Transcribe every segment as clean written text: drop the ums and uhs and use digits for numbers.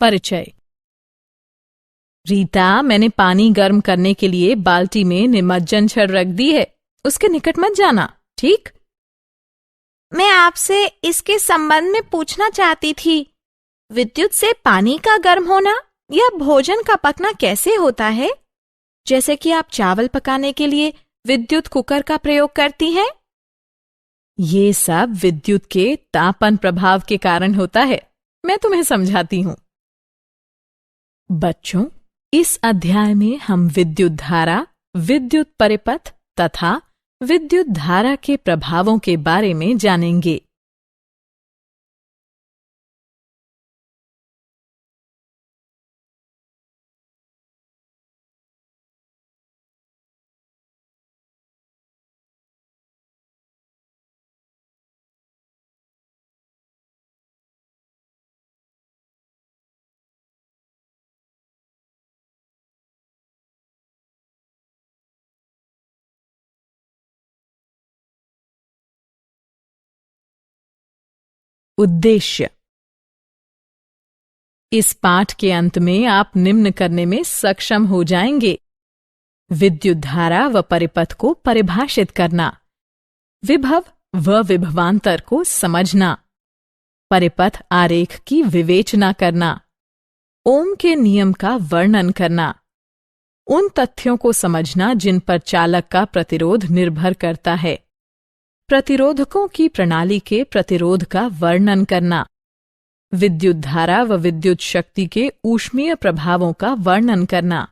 परिचय। रीता, मैंने पानी गर्म करने के लिए बाल्टी में निमज्जन छड़ रख दी है। उसके निकट मत जाना, ठीक? मैं आपसे इसके संबंध में पूछना चाहती थी। विद्युत से पानी का गर्म होना या भोजन का पकना कैसे होता है? जैसे कि आप चावल पकाने के लिए विद्युत कुकर का प्रयोग करती हैं। ये सब विद्युत के तापन प्रभाव के कारण होता है। मैं तुम्हें समझाती हूँ। बच्चों, इस अध्याय में हम विद्युत धारा, विद्युत परिपथ तथा विद्युत धारा के प्रभावों के बारे में जानेंगे। उद्देश्य। इस पाठ के अंत में आप निम्न करने में सक्षम हो जाएंगे: विद्युत धारा व परिपथ को परिभाषित करना, विभव व विभवांतर को समझना, परिपथ आरेख की विवेचना करना, ओम के नियम का वर्णन करना, उन तथ्यों को समझना जिन पर चालक का प्रतिरोध निर्भर करता है, प्रतिरोधकों की प्रणाली के प्रतिरोध का वर्णन करना, विद्युत धारा व विद्युत शक्ति के ऊष्मीय प्रभावों का वर्णन करना।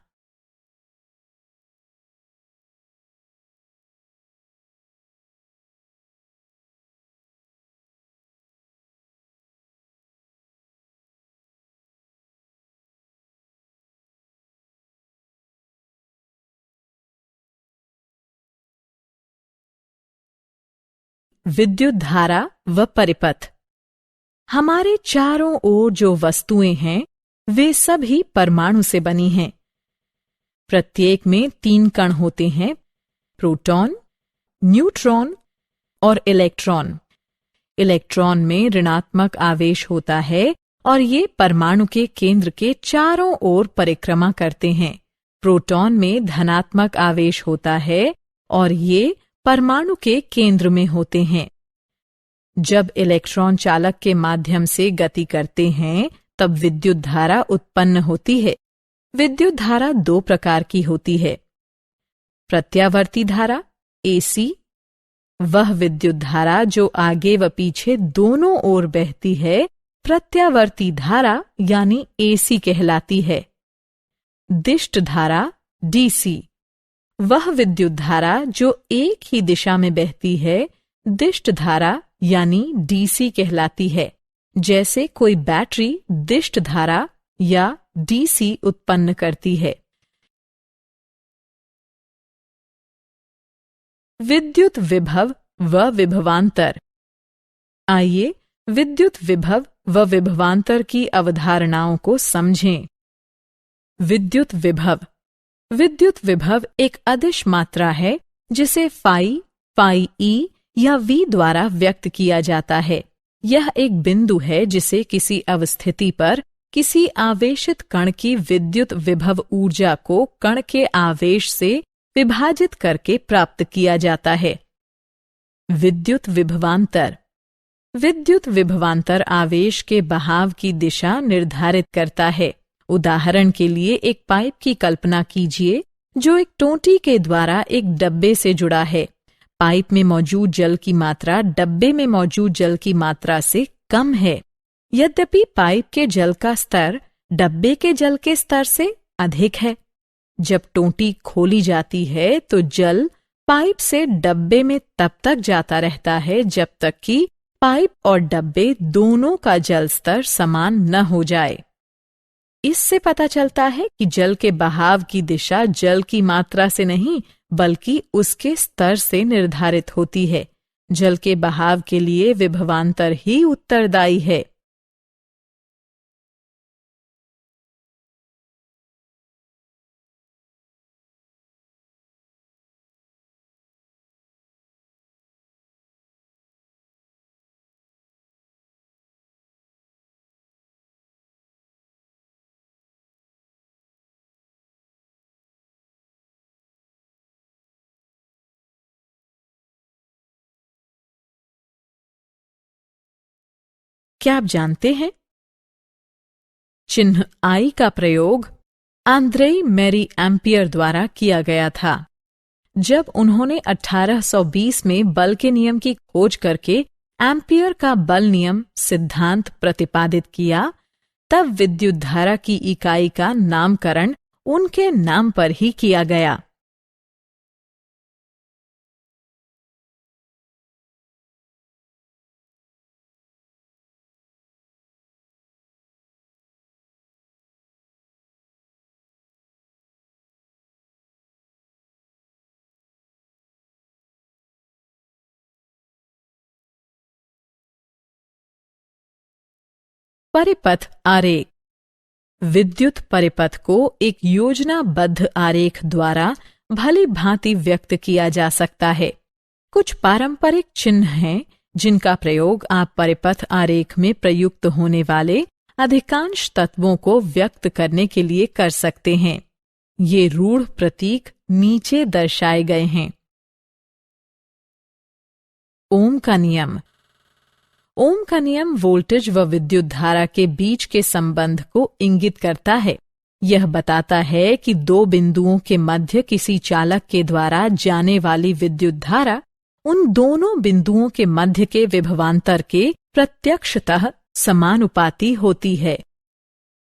विद्युत धारा व परिपथ। हमारे चारों ओर जो वस्तुएं हैं वे सभी परमाणु से बनी हैं। प्रत्येक में 3 कण होते हैं: प्रोटॉन, न्यूट्रॉन और इलेक्ट्रॉन। इलेक्ट्रॉन में ऋणात्मक आवेश होता है और ये परमाणु के केंद्र के चारों ओर परिक्रमा करते हैं। प्रोटॉन में धनात्मक आवेश होता है और ये परमाणु के केंद्र में होते हैं। जब इलेक्ट्रॉन चालक के माध्यम से गति करते हैं तब विद्युत धारा उत्पन्न होती है। विद्युत धारा 2 प्रकार की होती है: प्रत्यावर्ती धारा एसी, वह विद्युत धारा जो आगे व पीछे दोनों ओर बहती है प्रत्यावर्ती धारा यानी एसी कहलाती है। दिष्ट धारा डीसी, वह विद्युत धारा जो एक ही दिशा में बहती है दिष्ट धारा यानी डीसी कहलाती है। जैसे कोई बैटरी दिष्ट धारा या डीसी उत्पन्न करती है। विद्युत विभव व विभवांतर। आइए विद्युत विभव व विभवांतर की अवधारणाओं को समझें। विद्युत विभव। विद्युत विभव एक अदिश मात्रा है जिसे फाई, फाई ई या वी द्वारा व्यक्त किया जाता है। यह एक बिंदु है जिसे किसी अवस्थिति पर किसी आवेशित कण की विद्युत विभव ऊर्जा को कण के आवेश से विभाजित करके प्राप्त किया जाता है। विद्युत विभवांतर। विद्युत विभवांतर आवेश के बहाव की दिशा निर्धारित करता है। उदाहरण के लिए एक पाइप की कल्पना कीजिए जो एक टोंटी के द्वारा एक डब्बे से जुड़ा है। पाइप में मौजूद जल की मात्रा डब्बे में मौजूद जल की मात्रा से कम है। यद्यपि पाइप के जल का स्तर डब्बे के जल के स्तर से अधिक है। जब टोंटी खोली जाती है तो जल पाइप से डब्बे में तब तक जाता रहता है जब तक कि पाइप और डब्बे दोनों का जल स्तर समान न हो जाए। इससे पता चलता है कि जल के बहाव की दिशा जल की मात्रा से नहीं बल्कि उसके स्तर से निर्धारित होती है। जल के बहाव के लिए विभवांतर ही उत्तरदायी है। क्या आप जानते हैं? चिन्ह आई का प्रयोग आंद्रेई मैरी एम्पियर द्वारा किया गया था। जब उन्होंने 1820 में बल के नियम की खोज करके एम्पियर का बल नियम सिद्धांत प्रतिपादित किया, तब विद्युत धारा की इकाई का नामकरण उनके नाम पर ही किया गया। परिपथ आरेख। विद्युत परिपथ को एक योजनाबद्ध आरेख द्वारा भली भांति व्यक्त किया जा सकता है। कुछ पारंपरिक चिन्ह हैं जिनका प्रयोग आप परिपथ आरेख में प्रयुक्त होने वाले अधिकांश तत्वों को व्यक्त करने के लिए कर सकते हैं। ये रूढ़ प्रतीक नीचे दर्शाए गए हैं। ओम का नियम। ओम का नियम वोल्टेज व विद्युत धारा के बीच के संबंध को इंगित करता है। यह बताता है कि दो बिंदुओं के मध्य किसी चालक के द्वारा जाने वाली विद्युत धारा उन दोनों बिंदुओं के मध्य के विभवांतर के प्रत्यक्षतः समानुपाती होती है।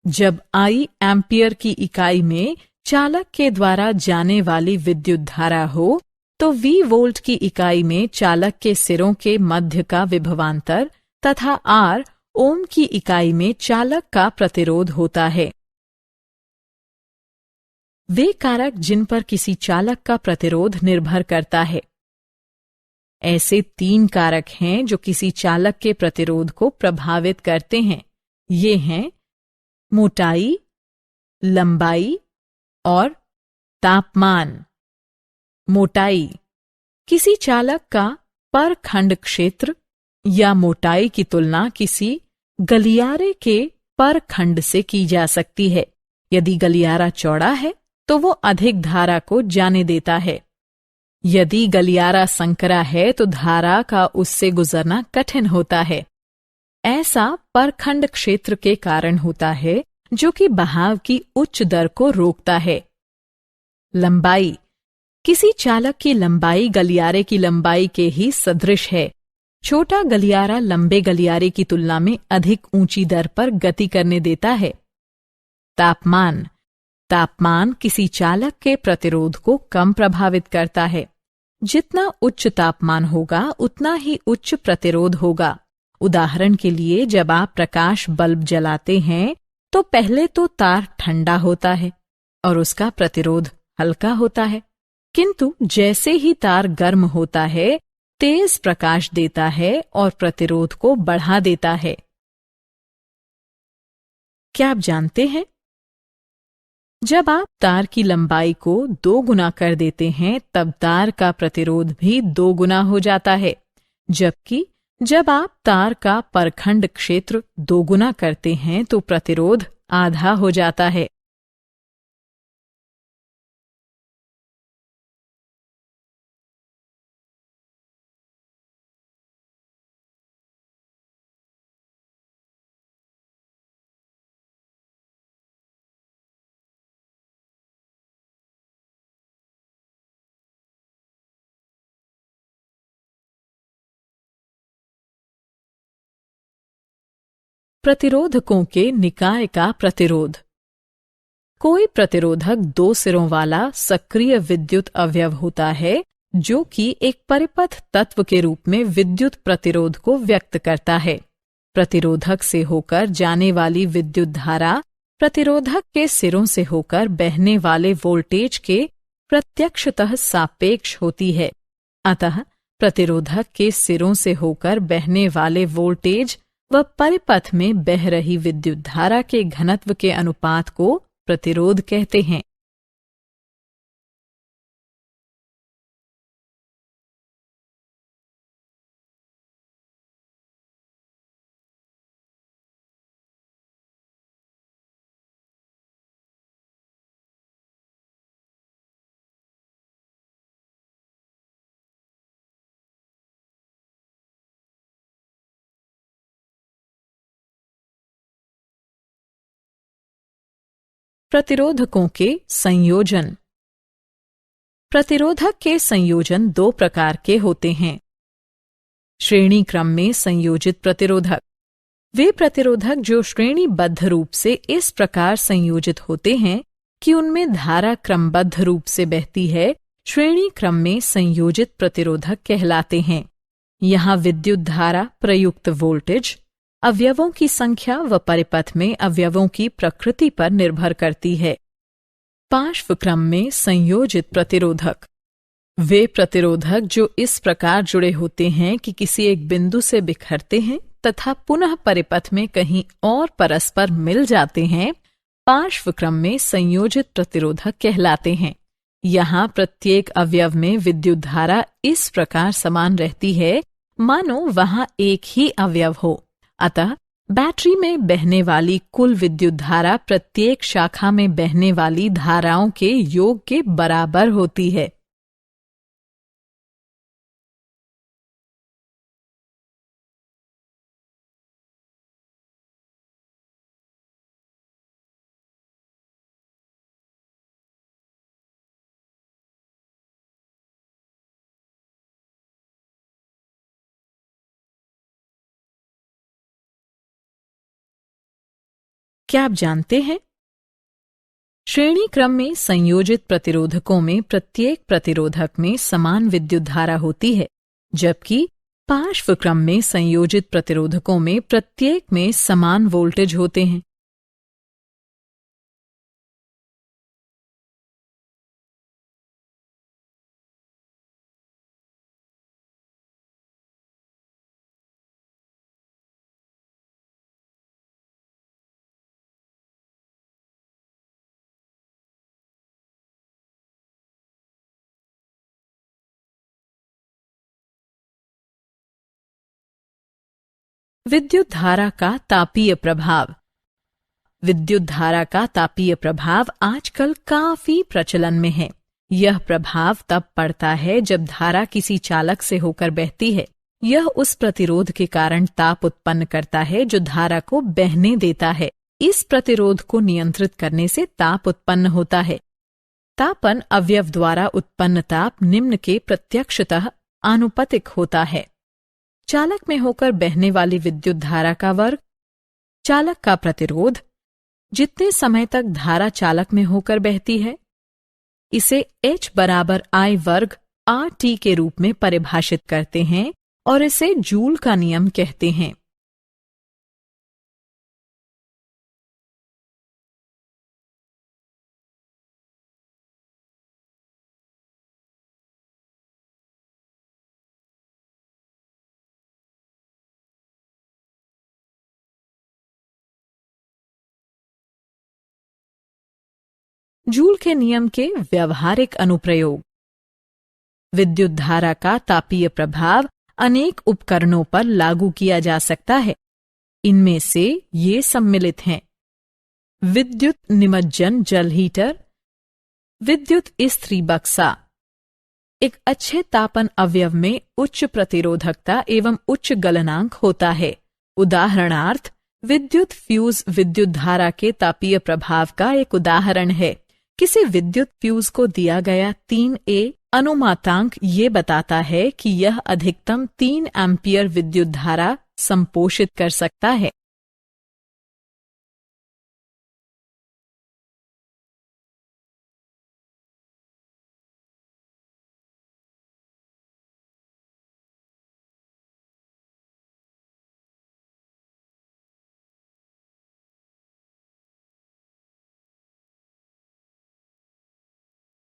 जब आई एम्पियर की इकाई में चालक के द्वारा जाने वाली विद्युत धारा हो, तो वी वोल्ट की इकाई में चालक के सिरों के मध्य का विभवांतर तथा आर ओम की इकाई में चालक का प्रतिरोध होता है। वे कारक जिन पर किसी चालक का प्रतिरोध निर्भर करता है। ऐसे 3 कारक हैं जो किसी चालक के प्रतिरोध को प्रभावित करते हैं। ये हैं मोटाई, लंबाई और तापमान। मोटाई। किसी चालक का परखंड क्षेत्र या मोटाई की तुलना किसी गलियारे के परखंड से की जा सकती है। यदि गलियारा चौड़ा है तो वो अधिक धारा को जाने देता है। यदि गलियारा संकरा है तो धारा का उससे गुजरना कठिन होता है। ऐसा परखंड क्षेत्र के कारण होता है जो कि बहाव की उच्च दर को रोकता है। लंबाई। किसी चालक की लंबाई गलियारे की लंबाई के ही सदृश है। छोटा गलियारा लंबे गलियारे की तुलना में अधिक ऊंची दर पर गति करने देता है। तापमान। तापमान किसी चालक के प्रतिरोध को कम प्रभावित करता है। जितना उच्च तापमान होगा उतना ही उच्च प्रतिरोध होगा। उदाहरण के लिए, जब आप प्रकाश बल्ब जलाते हैं तो पहले तो तार ठंडा होता है और उसका प्रतिरोध हल्का होता है, किंतु जैसे ही तार गर्म होता है, तेज प्रकाश देता है और प्रतिरोध को बढ़ा देता है। क्या आप जानते हैं? जब आप तार की लंबाई को 2 गुना कर देते हैं तब तार का प्रतिरोध भी 2 गुना हो जाता है, जबकि जब आप तार का परखंड क्षेत्र 2 गुना करते हैं तो प्रतिरोध आधा हो जाता है। प्रतिरोधकों के निकाय का प्रतिरोध। कोई प्रतिरोधक 2 सिरों वाला सक्रिय विद्युत अवयव होता है जो कि एक परिपथ तत्व के रूप में विद्युत प्रतिरोध को व्यक्त करता है। प्रतिरोधक से होकर जाने वाली विद्युत धारा प्रतिरोधक के सिरों से होकर बहने वाले वोल्टेज के प्रत्यक्षतः सापेक्ष होती है। अतः प्रतिरोधक के सिरों से होकर बहने वाले वोल्टेज व परिपथ में बह रही विद्युत धारा के घनत्व के अनुपात को प्रतिरोध कहते हैं। प्रतिरोधकों के संयोजन। प्रतिरोधक के संयोजन दो प्रकार के होते हैं। श्रेणी क्रम में संयोजित प्रतिरोधक, वे प्रतिरोधक जो श्रेणीबद्ध रूप से इस प्रकार संयोजित होते हैं कि उनमें धारा क्रमबद्ध रूप से बहती है, श्रेणी क्रम में संयोजित प्रतिरोधक कहलाते हैं। यहाँ विद्युत धारा, प्रयुक्त वोल्टेज, अवयवों की संख्या व परिपथ में अवयवों की प्रकृति पर निर्भर करती है। पार्श्व क्रम में संयोजित प्रतिरोधक, वे प्रतिरोधक जो इस प्रकार जुड़े होते हैं कि किसी एक बिंदु से बिखरते हैं तथा पुनः परिपथ में कहीं और परस्पर मिल जाते हैं, पार्श्व क्रम में संयोजित प्रतिरोधक कहलाते हैं। यहाँ प्रत्येक अवयव में विद्युत धारा इस प्रकार समान रहती है मानो वहां एक ही अवयव हो। अतः बैटरी में बहने वाली कुल विद्युत धारा प्रत्येक शाखा में बहने वाली धाराओं के योग के बराबर होती है। क्या आप जानते हैं, श्रेणी क्रम में संयोजित प्रतिरोधकों में प्रत्येक प्रतिरोधक में समान विद्युत धारा होती है, जबकि पार्श्व क्रम में संयोजित प्रतिरोधकों में प्रत्येक में समान वोल्टेज होते हैं। विद्युत धारा का तापीय प्रभाव। विद्युत धारा का तापीय प्रभाव आजकल काफी प्रचलन में है। यह प्रभाव तब पड़ता है जब धारा किसी चालक से होकर बहती है। यह उस प्रतिरोध के कारण ताप उत्पन्न करता है जो धारा को बहने देता है। इस प्रतिरोध को नियंत्रित करने से ताप उत्पन्न होता है। तापन अवयव द्वारा उत्पन्न ताप निम्न के प्रत्यक्षतः आनुपातिक होता है। चालक में होकर बहने वाली विद्युत धारा का वर्ग, चालक का प्रतिरोध, जितने समय तक धारा चालक में होकर बहती है, इसे H बराबर I वर्ग RT के रूप में परिभाषित करते हैं और इसे जूल का नियम कहते हैं। जूल के नियम के व्यवहारिक अनुप्रयोग। विद्युत धारा का तापीय प्रभाव अनेक उपकरणों पर लागू किया जा सकता है। इनमें से ये सम्मिलित हैं: विद्युत निमज्जन जल हीटर, विद्युत इस्त्री बक्सा। एक अच्छे तापन अवयव में उच्च प्रतिरोधकता एवं उच्च गलनांक होता है। उदाहरणार्थ, विद्युत फ्यूज विद्युत धारा के तापीय प्रभाव का एक उदाहरण है। किसी विद्युत फ्यूज को दिया गया 3A अनुमातांक ये बताता है कि यह अधिकतम 3 एम्पियर विद्युत धारा संपोषित कर सकता है।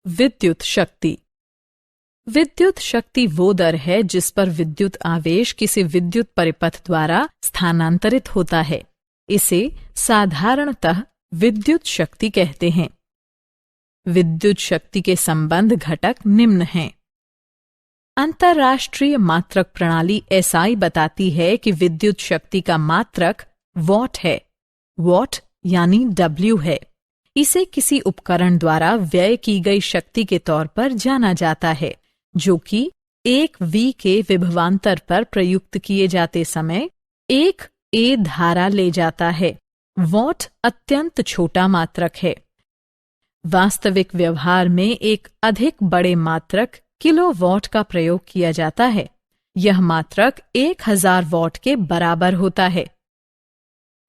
विद्युत शक्ति। विद्युत शक्ति वो दर है जिस पर विद्युत आवेश किसी विद्युत परिपथ द्वारा स्थानांतरित होता है। इसे साधारणतः विद्युत शक्ति कहते हैं। विद्युत शक्ति के संबंध घटक निम्न हैं। अंतर्राष्ट्रीय मात्रक प्रणाली SI बताती है कि विद्युत शक्ति का मात्रक वॉट है। वॉट यानी W है। इसे किसी उपकरण द्वारा व्यय की गई शक्ति के तौर पर जाना जाता है, जो कि 1 V के विभवांतर पर प्रयुक्त किए जाते समय 1 A धारा ले जाता है। वॉट अत्यंत छोटा मात्रक है। वास्तविक व्यवहार में एक अधिक बड़े मात्रक किलोवाट का प्रयोग किया जाता है। यह मात्रक 1000 वॉट के बराबर होता है।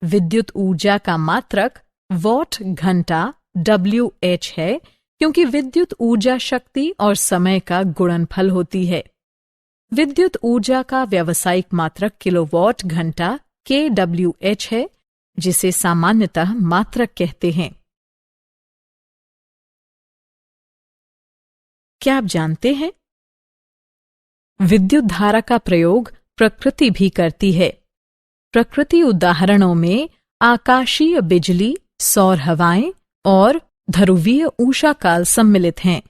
विद्युत ऊर्जा का मात्रक वॉट घंटा WH है, क्योंकि विद्युत ऊर्जा शक्ति और समय का गुणनफल होती है। विद्युत ऊर्जा का व्यावसायिक मात्रक किलोवाट घंटा kWh है, जिसे सामान्यतः मात्रक कहते हैं। क्या आप जानते हैं, विद्युत धारा का प्रयोग प्रकृति भी करती है। प्रकृति उदाहरणों में आकाशीय बिजली, सौर हवाएं और ध्रुवीय ऊष्माकाल सम्मिलित हैं।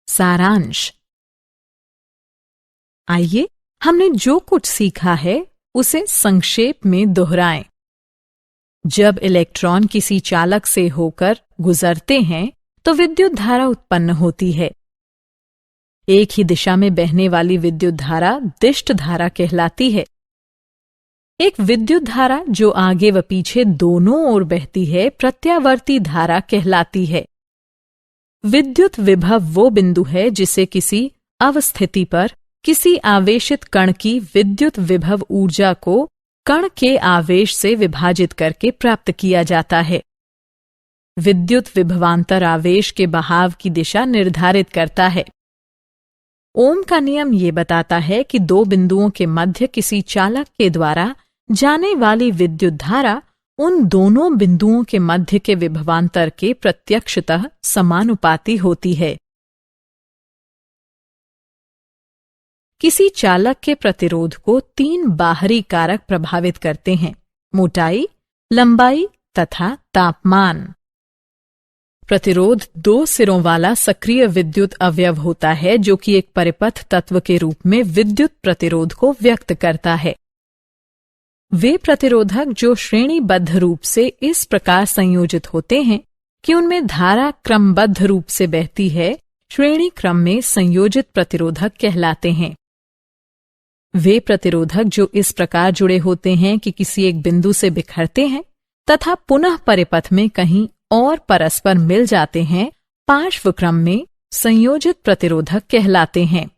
सारांश। आइए हमने जो कुछ सीखा है उसे संक्षेप में दोहराएं। जब इलेक्ट्रॉन किसी चालक से होकर गुजरते हैं तो विद्युत धारा उत्पन्न होती है। एक ही दिशा में बहने वाली विद्युत धारा दिष्ट धारा कहलाती है। एक विद्युत धारा जो आगे व पीछे दोनों ओर बहती है प्रत्यावर्ती धारा कहलाती है। विद्युत विभव वो बिंदु है जिसे किसी अवस्थिति पर किसी आवेशित कण की विद्युत विभव ऊर्जा को कण के आवेश से विभाजित करके प्राप्त किया जाता है। विद्युत विभवांतर आवेश के बहाव की दिशा निर्धारित करता है। ओम का नियम ये बताता है कि दो बिंदुओं के मध्य किसी चालक के द्वारा जाने वाली विद्युत धारा उन दोनों बिंदुओं के मध्य के विभवांतर के प्रत्यक्षतः समानुपाती होती है। किसी चालक के प्रतिरोध को 3 बाहरी कारक प्रभावित करते हैं: मोटाई, लंबाई तथा तापमान। प्रतिरोध 2 सिरों वाला सक्रिय विद्युत अवयव होता है जो कि एक परिपथ तत्व के रूप में विद्युत प्रतिरोध को व्यक्त करता है। वे प्रतिरोधक जो श्रेणीबद्ध रूप से इस प्रकार संयोजित होते हैं कि उनमें धारा क्रमबद्ध रूप से बहती है, श्रेणी क्रम में संयोजित प्रतिरोधक कहलाते हैं। वे प्रतिरोधक जो इस प्रकार जुड़े होते हैं कि किसी एक बिंदु से बिखरते हैं तथा पुनः परिपथ में कहीं और परस्पर मिल जाते हैं, पार्श्व क्रम में संयोजित प्रतिरोधक कहलाते हैं।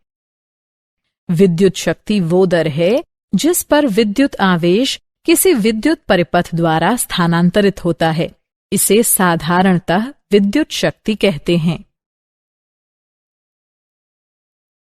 विद्युत शक्ति वो दर है जिस पर विद्युत आवेश किसी विद्युत परिपथ द्वारा स्थानांतरित होता है। इसे साधारणतः विद्युत शक्ति कहते हैं।